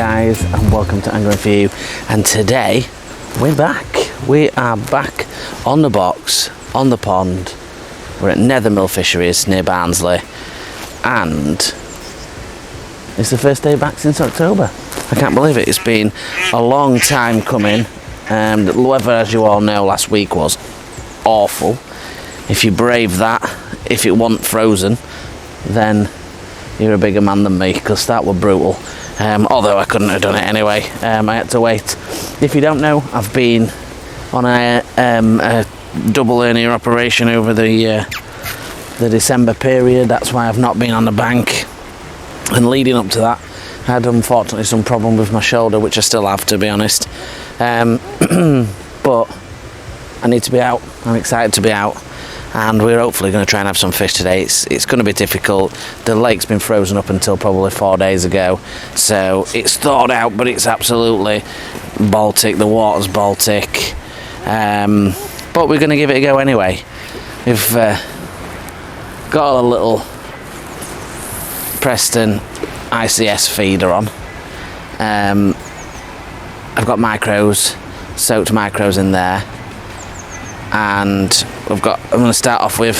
guys, and welcome to Angling For You. And today we're back. We are back on the box, on the pond. We're at Nethermill Fisheries near Barnsley, and it's the first day back since October. I can't believe it. It's been a long time coming. The weather, as you all know, last week was awful. If you brave that, if it wasn't frozen, then you're a bigger man than me, because that was brutal. Although I couldn't have done it anyway. I had to wait. If you don't know, I've been on a double hernia operation over the December period. That's why I've not been on the bank. And leading up to that, I had unfortunately some problem with my shoulder, which I still have, to be honest. But I need to be out. I'm excited to be out. And we're hopefully going to try and have some fish today. It's going to be difficult. The lake's been frozen up until probably 4 days ago, so it's thawed out, but it's absolutely Baltic. The water's Baltic, but we're going to give it a go anyway. We've got a little Preston ICS feeder on. I've got micros, soaked micros in there. And I'm going to start off with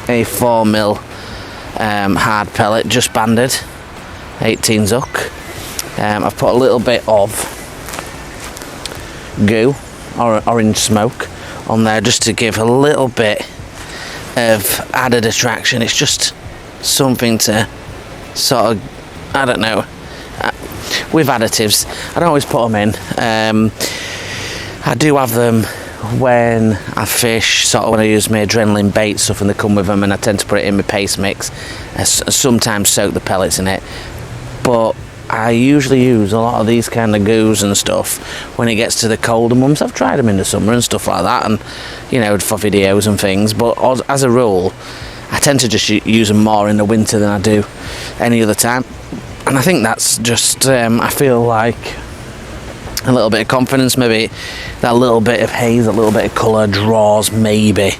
a 4mm hard pellet, just banded, 18 Zuck. I've put a little bit of goo, or orange smoke, on there just to give a little bit of added attraction. It's just something to sort of, I don't know, with additives. I don't always put them in. I do have them when I fish, sort of when I use my adrenaline bait stuff, and they come with them, and I tend to put it in my paste mix. I sometimes soak the pellets in it, but I usually use a lot of these kind of goos and stuff when it gets to the colder months. I've tried them in the summer and stuff like that, and you know, for videos and things, but as a rule I tend to just use them more in the winter than I do any other time. And I think that's just I feel like a little bit of confidence, maybe that little bit of haze, a little bit of colour draws maybe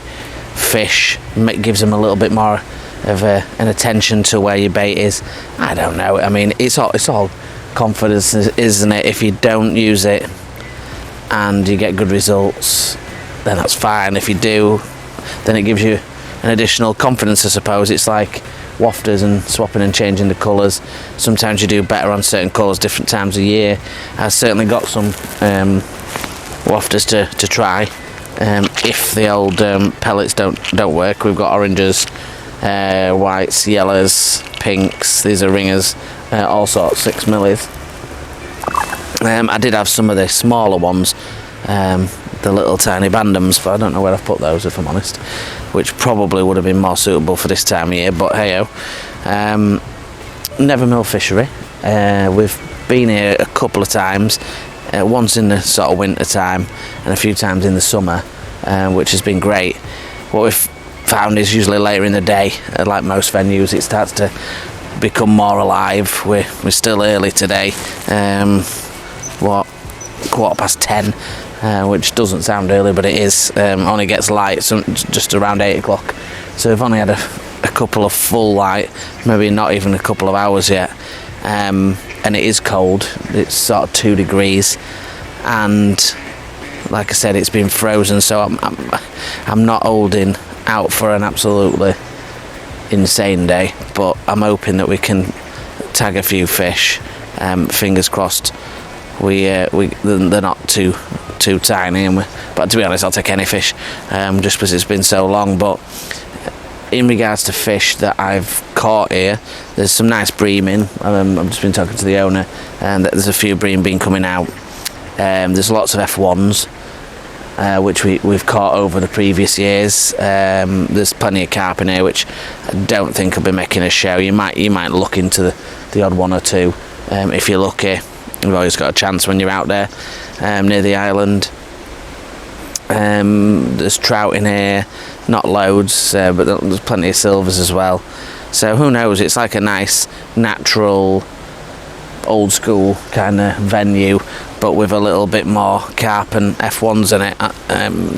fish, gives them a little bit more of an attention to where your bait is. I don't know. I mean, it's all confidence, isn't it? If you don't use it and you get good results, then that's fine. If you do, then it gives you an additional confidence, I suppose. It's like wafters and swapping and changing the colours. Sometimes you do better on certain colours different times of year. I've certainly got some wafters to try if the old pellets don't work. We've got oranges, whites, yellows, pinks. These are ringers, all sorts, 6mm. I did have some of the smaller ones, the little tiny Bandams, but I don't know where I've put those, if I'm honest, which probably would have been more suitable for this time of year, but hey-o. Nethermill Fishery, we've been here a couple of times, once in the sort of winter time and a few times in the summer, which has been great. What we've found is usually later in the day, like most venues, it starts to become more alive. We're still early today, 10:15, which doesn't sound early, but it is. Only gets light just around 8 o'clock, so we've only had a couple of full light, maybe not even a couple of hours yet, and it is cold. It's sort of 2 degrees, and like I said, it's been frozen, so I'm not holding out for an absolutely insane day, but I'm hoping that we can tag a few fish. Fingers crossed they're not too tiny, but to be honest, I'll take any fish, just because it's been so long. But in regards to fish that I've caught here, there's some nice breaming. I've just been talking to the owner, and there's a few bream been coming out. There's lots of F1s, which we've caught over the previous years. There's plenty of carp in here, which I don't think will be making a show. You might look into the odd one or two if you're lucky. You've always got a chance when you're out there near the island. There's trout in here, not loads, but there's plenty of silvers as well. So who knows? It's like a nice, natural, old school kind of venue, but with a little bit more carp and F1s in it.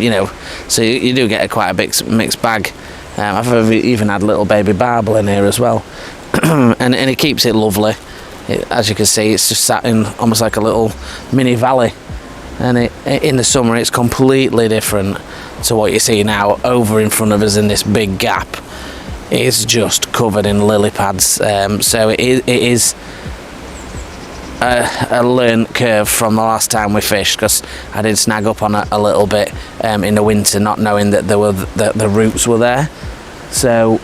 You know, so you do get quite a big mixed bag. I've even had little baby barbel in here as well, and it keeps it lovely. as you can see, it's just sat in almost like a little mini valley, and in the summer it's completely different to what you see now. Over in front of us in this big gap is just covered in lily pads, so it is a learnt curve from the last time we fished, because I did snag up on it a little bit in the winter, not knowing that the roots were there. So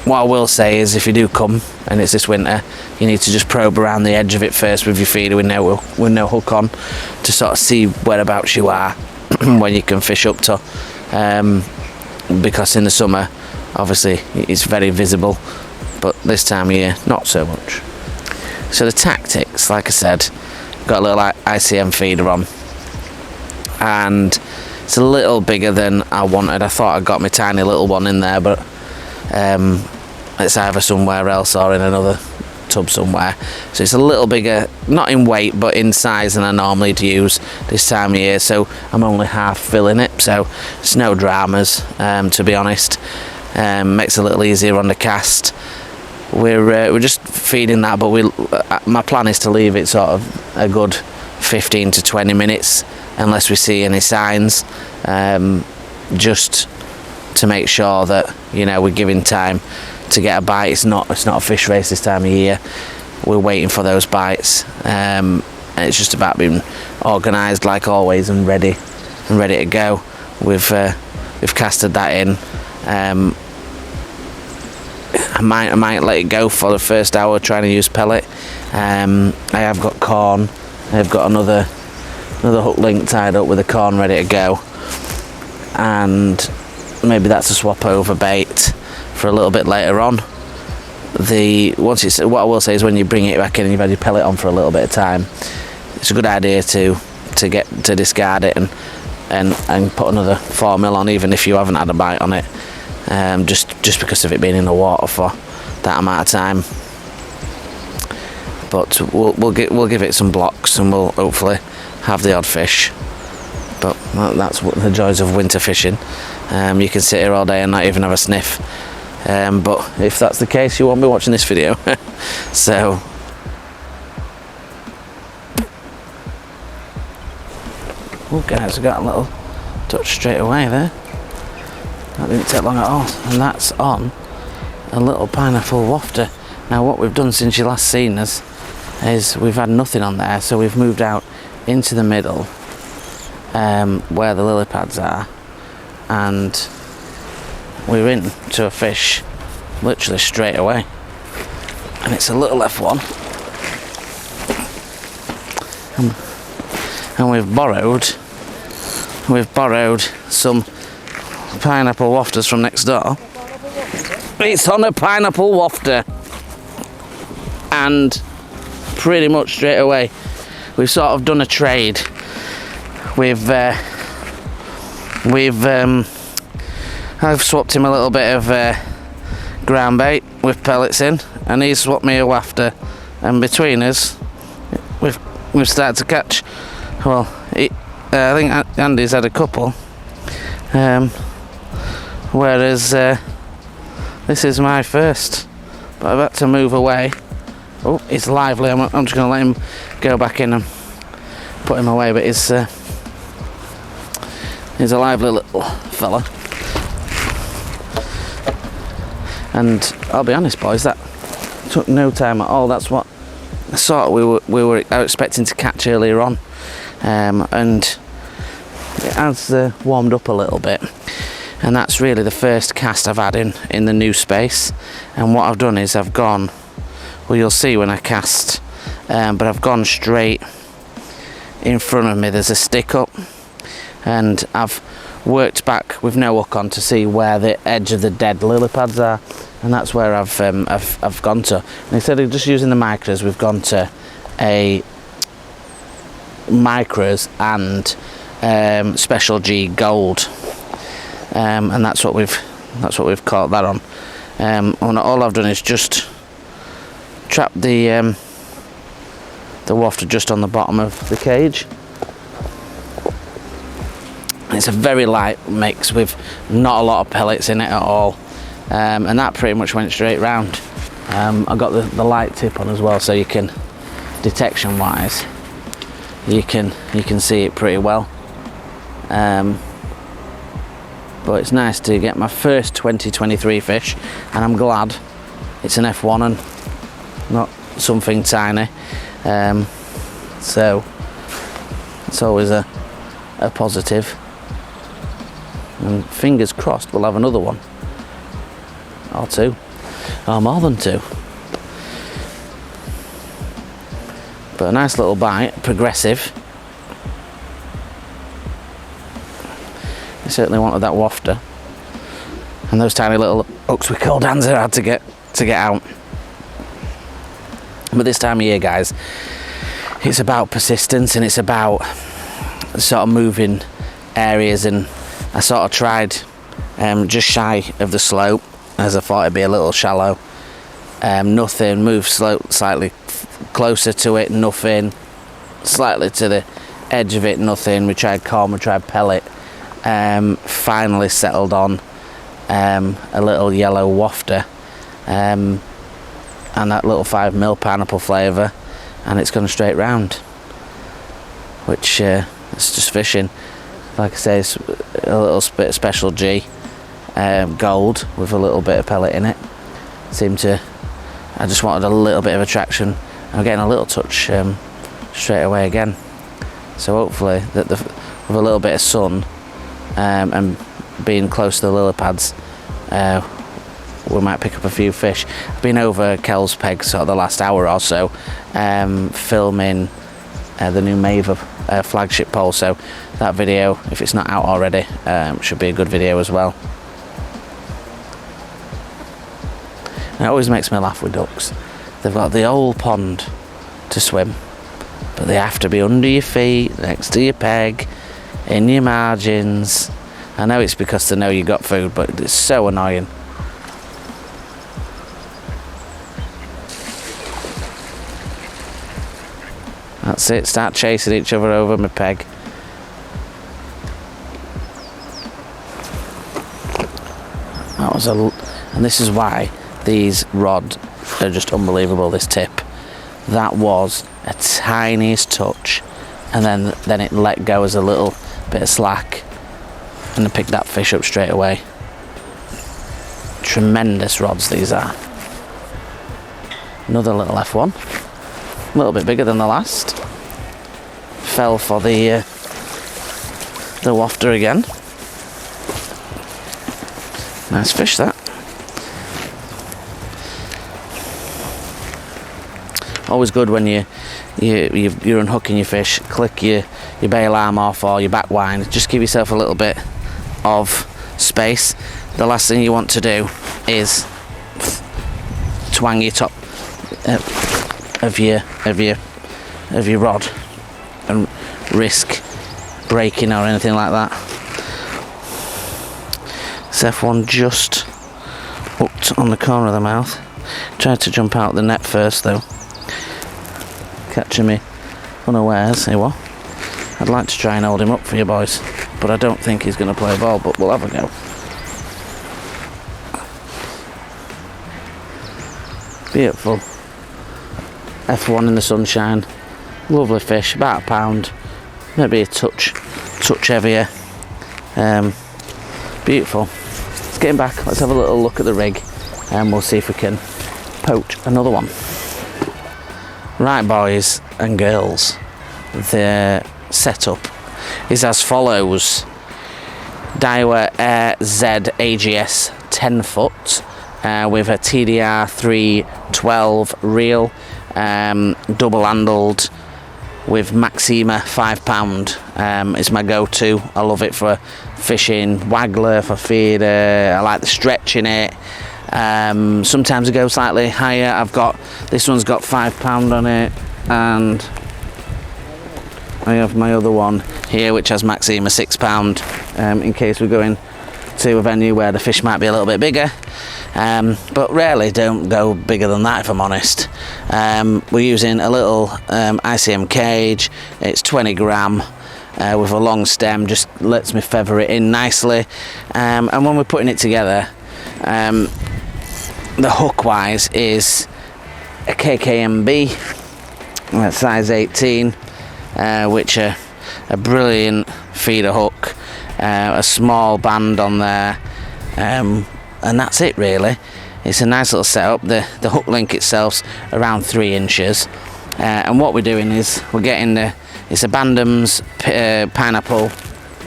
what I will say is, if you do come and it's this winter, you need to just probe around the edge of it first with your feeder with no hook on, to sort of see whereabouts you are when you can fish up to, because in the summer obviously it's very visible, but this time of year not so much. So the tactics, like I said, got a little ICM feeder on, and it's a little bigger than I wanted. I thought I got my tiny little one in there, but it's either somewhere else or in another tub somewhere. So it's a little bigger, not in weight but in size, than I normally use this time of year. So I'm only half filling it, so it's no dramas, to be honest. Makes it a little easier on the cast. We're just feeding that, but my plan is to leave it sort of a good 15 to 20 minutes unless we see any signs, just to make sure that, you know, we're giving time to get a bite. It's not a fish race this time of year. We're waiting for those bites, and it's just about being organised like always and ready to go. We've casted that in. I might let it go for the first hour trying to use pellet. I have got corn. I've got another hook link tied up with the corn ready to go, and maybe that's a swap over bait for a little bit later on. What I will say is, when you bring it back in and you've had your pellet on for a little bit of time, it's a good idea to discard it and put another 4mm on, even if you haven't had a bite on it. Just because of it being in the water for that amount of time. But we'll give it some blocks, and we'll hopefully have the odd fish. But that's what the joys of winter fishing. You can sit here all day and not even have a sniff. But if that's the case, you won't be watching this video. So oh guys, I got a little touch straight away there. That didn't take long at all, and that's on a little pineapple wafter. Now what we've done since you last seen us is we've had nothing on there, so we've moved out into the middle, where the lily pads are, and we're in to a fish literally straight away, and it's a little F1, and we've borrowed some pineapple wafters from next door. It's on a pineapple wafter, and pretty much straight away we've sort of done a trade. I've swapped him a little bit of ground bait with pellets in, and he's swapped me a wafter, and between us we've started to catch. Well, I think Andy's had a couple, whereas this is my first, but I've had to move away. Oh, it's lively. I'm just going to let him go back in and put him away, but he's a lively little fella. And I'll be honest, boys, that took no time at all. That's what sort of we were expecting to catch earlier on, and it has warmed up a little bit. And that's really the first cast I've had in the new space. And what I've done is I've gone, well, you'll see when I cast, but I've gone straight in front of me. There's a stick up, and I've worked back with no hook on to see where the edge of the dead lily pads are, and that's where I've gone to. And instead of just using the micros, we've gone to a micros and Special G Gold. And that's what we've caught that on. And all I've done is just trap the wafter just on the bottom of the cage. It's a very light mix with not a lot of pellets in it at all, and that pretty much went straight round. I got the light tip on as well, so you can detection wise, you can see it pretty well. But it's nice to get my first 2023 fish, and I'm glad it's an F1 and not something tiny. So it's always a positive, and fingers crossed we'll have another one or two, or more than two. But a nice little bite, progressive. I certainly wanted that wafter, and those tiny little hooks with cold hands are hard to get out. But this time of year, guys, it's about persistence, and it's about sort of moving areas. And I sort of tried just shy of the slope, as I thought it'd be a little shallow. Nothing. Moved slightly closer to it, nothing. Slightly to the edge of it, nothing. We tried corn, we tried pellet. Finally settled on a little yellow wafter, and that little 5mm pineapple flavour, and it's gone straight round, which it's just fishing. Like I say, it's a little bit of special G gold with a little bit of pellet in it. I just wanted a little bit of attraction. I'm getting a little touch straight away again, so hopefully that with a little bit of sun and being close to the lily pads, we might pick up a few fish. I've been over Kells Peg sort of the last hour or so, filming the new Maver flagship pole, so that video, if it's not out already, should be a good video as well. And it always makes me laugh with ducks. They've got the whole pond to swim, but they have to be under your feet, next to your peg, in your margins. I know it's because they know you got food, but it's so annoying. That's it, start chasing each other over my peg. And this is why these rods are just unbelievable, this tip. That was a tiniest touch, and then it let go as a little bit of slack, and I picked that fish up straight away. Tremendous rods these are. Another little F1, a little bit bigger than the last. Fell for the wafter again. Nice fish that. Always good when you're unhooking your fish, click your bail arm off or your back wind. Just give yourself a little bit of space. The last thing you want to do is twang your top of your rod and risk breaking or anything like that. This F1 just hooked on the corner of the mouth. Tried to jump out the net first though, catching me unawares. Here what? I'd like to try and hold him up for you boys, but I don't think he's going to play ball, but we'll have a go. Beautiful F1 in the sunshine. Lovely fish, about a pound, maybe a touch heavier. Beautiful. Let's get him back, let's have a little look at the rig, and we'll see if we can poach another one. Right boys and girls, the setup is as follows. Daiwa Air Z AGS 10 foot with a TDR 312 reel, double handled with Maxima 5 pound. Is my go-to. I love it for fishing, waggler, for feeder. I like the stretch in it. Sometimes I go slightly higher. This one's got 5 pound on it, and I have my other one here which has Maxima 6 pound, in case we're going to a venue where the fish might be a little bit bigger, but rarely don't go bigger than that, if I'm honest. We're using a little ICM cage. It's 20 gram with a long stem, just lets me feather it in nicely, and when we're putting it together, the hook wise is a KKMB size 18, which are a brilliant feeder hook, a small band on there, and that's it really. It's a nice little setup. The hook link itself's around 3 inches, and what we're doing is we're getting it's a Bandham's pineapple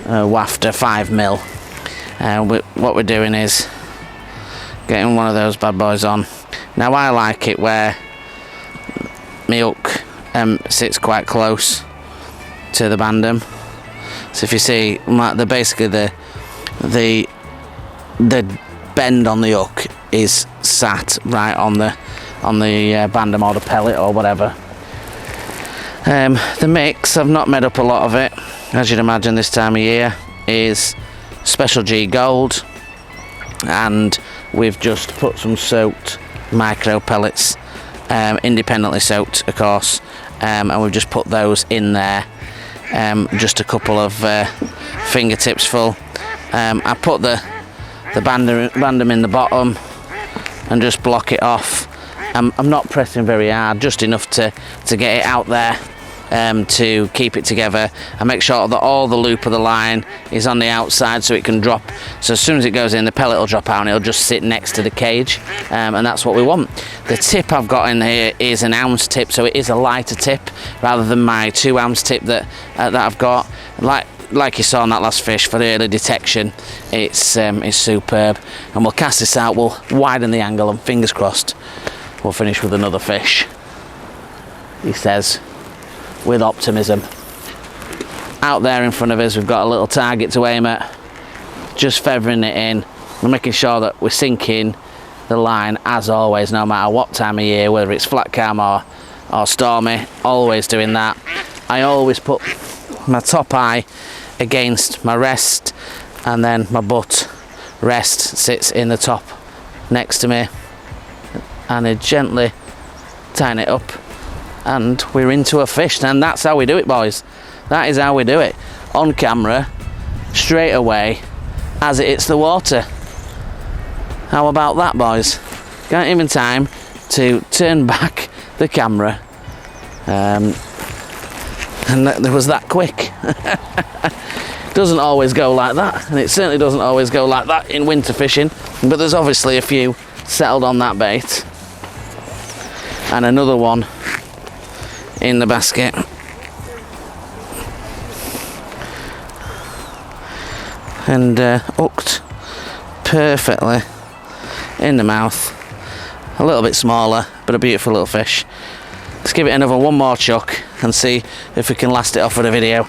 wafter 5mm. What we're doing is getting one of those bad boys on. Now I like it where my hook sits quite close to the Bandham. So if you see, basically the bend on the hook is sat right on the Bandham or the pellet or whatever. The mix, I've not made up a lot of it, as you'd imagine this time of year, is Special G Gold, and we've just put some soaked micro pellets, independently soaked of course, and we've just put those in there, just a couple of fingertips full. I put the Bandham in the bottom and just block it off. I'm not pressing very hard, just enough to get it out there, to keep it together. I make sure that all the loop of the line is on the outside so it can drop. So as soon as it goes in, the pellet will drop out and it'll just sit next to the cage, and that's what we want. The tip I've got in here is an ounce tip, so it is a lighter tip rather than my 2 ounce tip that I've got. Like you saw on that last fish, for the early detection, it's superb. And we'll cast this out, we'll widen the angle, and fingers crossed we'll finish with another fish, he says with optimism. Out there in front of us we've got a little target to aim at, just feathering it in. We're making sure that we're sinking the line as always, no matter what time of year, whether it's flat calm or stormy, always doing that. I always put my top eye against my rest, and then my butt rest sits in the top next to me, and I gently tighten it up and we're into a fish. And that's how we do it, boys. That is how we do it, on camera, straight away as it hits the water. How about that, boys? Got even time to turn back the camera, and it was that quick. Doesn't always go like that, and it certainly doesn't always go like that in winter fishing, but there's obviously a few settled on that bait, and another one in the basket. And hooked perfectly in the mouth. A little bit smaller, but a beautiful little fish. Let's give it one more chuck and see if we can last it off with a video.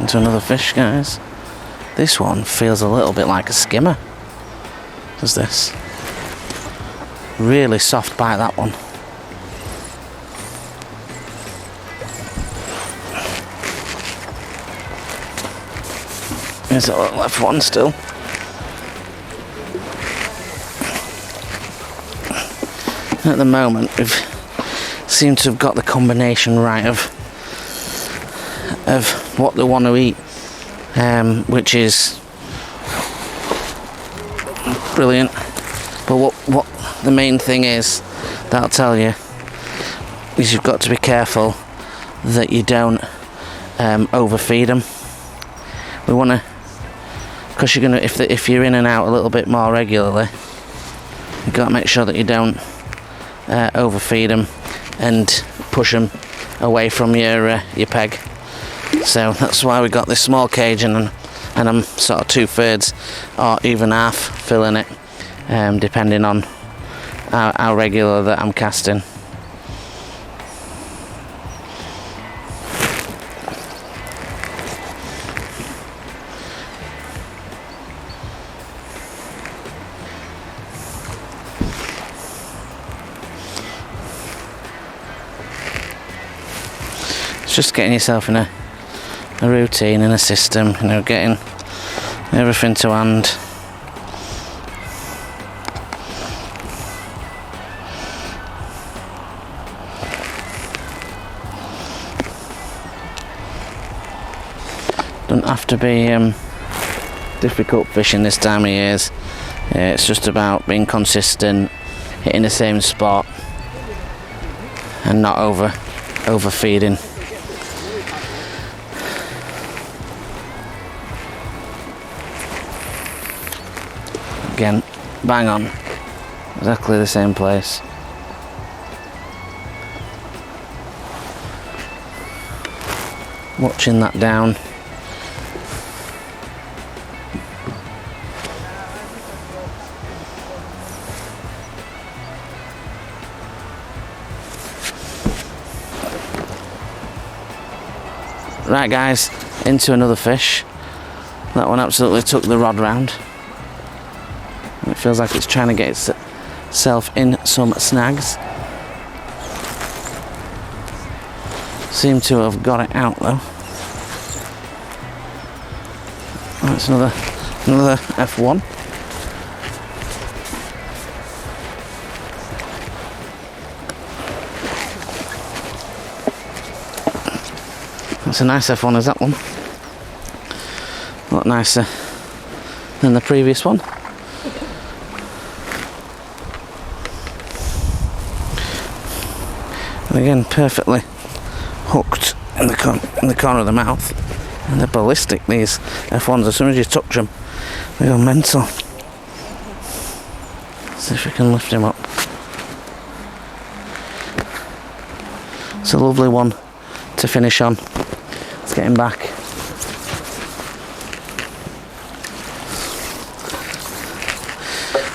Into another fish, guys. This one feels a little bit like a skimmer. Does this? Really soft bite, that one. There's a left one still. At the moment, we've seemed to have got the combination right of what they want to eat, which is brilliant. But what the main thing is that I'll tell you is you've got to be careful that you don't overfeed them. We want to, because you're gonna, if you're in and out a little bit more regularly, you've got to make sure that you don't overfeed them and push them away from your peg. So that's why we got this small cage, and I'm sort of 2/3 or even half filling it, depending on how regular that I'm casting. It's just getting yourself in a routine and a system, getting everything to hand. doesn't have to be difficult fishing this time of year. It's just about being consistent, hitting the same spot, and not overfeeding. Again, bang on, exactly the same place. Watching that down. Right guys, into another fish. That one absolutely took the rod round. It feels like it's trying to get itself in some snags. Seem to have got it out though. That's another F1. That's a nice F1 as that one. A lot nicer than the previous one. And again, perfectly hooked in the corner of the mouth. And they're ballistic, these F1s. As soon as you touch them, they go mental. Let's see if we can lift him up. It's a lovely one to finish on. Let's get him back.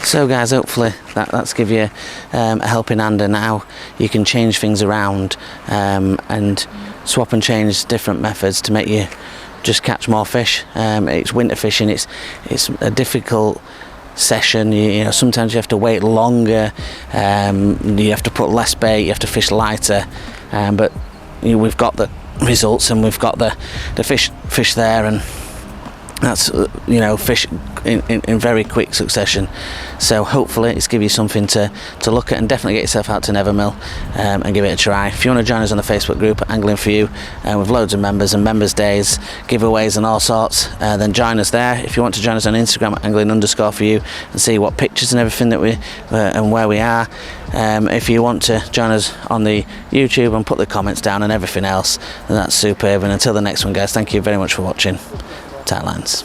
So guys, hopefully that's give you a helping hand, and now you can change things around and swap and change different methods to make you just catch more fish. It's winter fishing, it's a difficult session. You know, sometimes you have to wait longer, you have to put less bait, you have to fish lighter, but we've got the results and we've got the fish there, and that's fish in very quick succession. So hopefully it's give you something to look at, and definitely get yourself out to Nethermill and give it a try. If you want to join us on the Facebook group Angling For You, with loads of members and members days, giveaways and all sorts, then join us there. If you want to join us on Instagram at angling_for_you and see what pictures and everything that we and where we are. If you want to join us on the YouTube and put the comments down and everything else, then that's superb. And until the next one guys, thank you very much for watching. Tight lines.